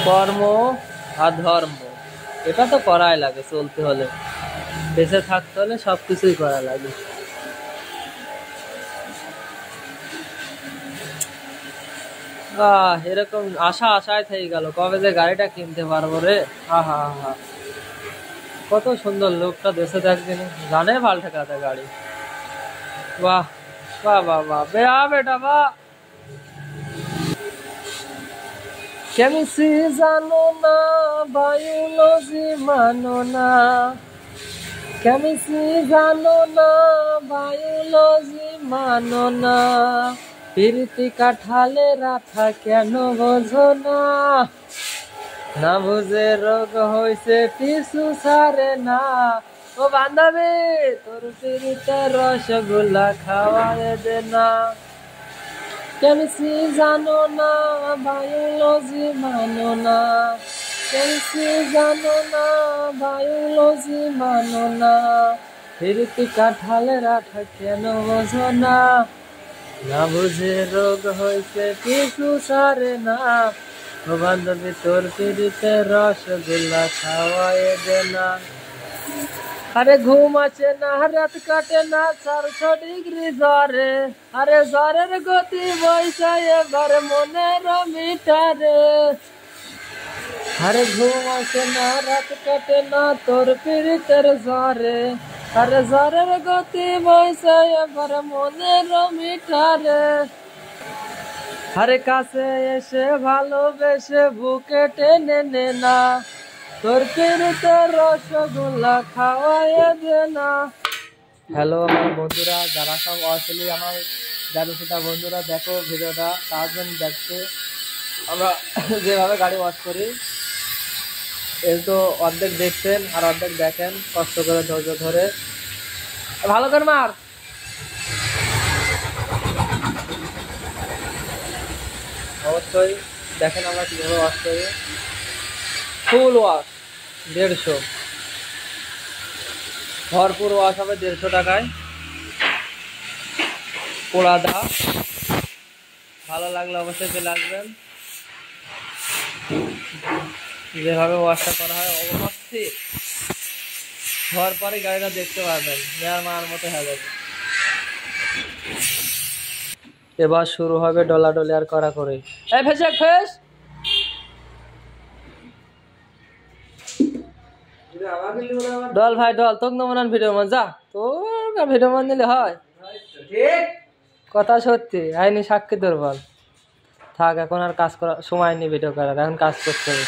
কর্ম আর ধর্ম এটা তো করাই লাগে, চলতে হলে বেঁচে থাকতে হলে সবকিছুই করা লাগে। এরকম আশায় থেকে গেল কবে যে গাড়িটা কিনতে পারবো রে। হা হা হা, কত সুন্দর লোকটা দেশে দেখদিন জানে পাল্টে কাতে গাড়ি। বাহ বাহ বাহ বাহ, বেটা বাহ। কেমিস্ট্রি জানো না, বায়োলজি মানো না, কেমিস্ট্রি জানো না, বায়োলজি মানো না, প্রীতি কাঠালে রাখা কেন বোঝো না, না বুঝে রোগ হয়েছে পিছু ছাড়ে না। ও বান্ধবী তোর পিড়িতে রসগোল্লা খাওয়ারে দে না। কেমিস্ট্রি জানো না, বায়োলজি মানো না, কেমিস্ট্রি জানো না, বায়োলজি মানো না, প্রীতি কাঠালে রাখা কেন বোঝো না, না বুঝে রোগ হয়েছে পিছু ছাড়ে না। ও বান্ধবী তোর পিড়িতে রসগোল্লা খাওয়ায় দে না। আরে ঘুম আছে না, রাত কাটে না 400 ডিগ্রি জ্বরে, আরে জ্বরের গতি বইছে এবার মনের মিটারে। আরে ঘুম আছে না, রাত কাটে না তোর পিড়িতের জ্বরে, আরে জ্বরের গতি বইছে এবার মনের মিটারে। আরে কাছে এসে ভালোবেসে বুকে টেনে নে না, তোর পিড়িতে রসগোল্লা খাওয়ায় দে না। হ্যালো আমার বন্ধুরা, যারা সব আসলে আমার জাদুসুতা বন্ধুরা, দেখো ভিডিওটা তার জন্য দেখতে আমরা যেভাবে গাড়ি ওয়াশ করি, এই তো অর্ধেক দেখছেন আর অর্ধেক দেখেন, কষ্ট করে ধৈর্য ধরে ভালো করে মার। অবশ্যই দেখেন আমরা কীভাবে ওয়াশ করি। ফুল ওয়াশ 150, ভরপুর ওয়াশ হবে 150 টাকায়। পোড়া দা ভালো লাগলে অবশ্যই চলে আসবেন। যেভাবে ওয়াশটা করা হয় অবশ্যই হওয়ার পরে গাড়িটা দেখতে পারবেন মেয়ার মার মতো হয়ে যাবে। এবার শুরু হবে ডলাডলি আর করা করে। এই ফেস ফেস ডল ভাই ডল, তোকে নমনান ভিডিও মান যা, তোর ভিডিও মান দিলে হয় কথা সত্যি। আইনি সাক্ষী দুর্বল থাক, এখন আর কাজ করা সময় নেই ভিডিও করার, এখন কাজ করতে হবে।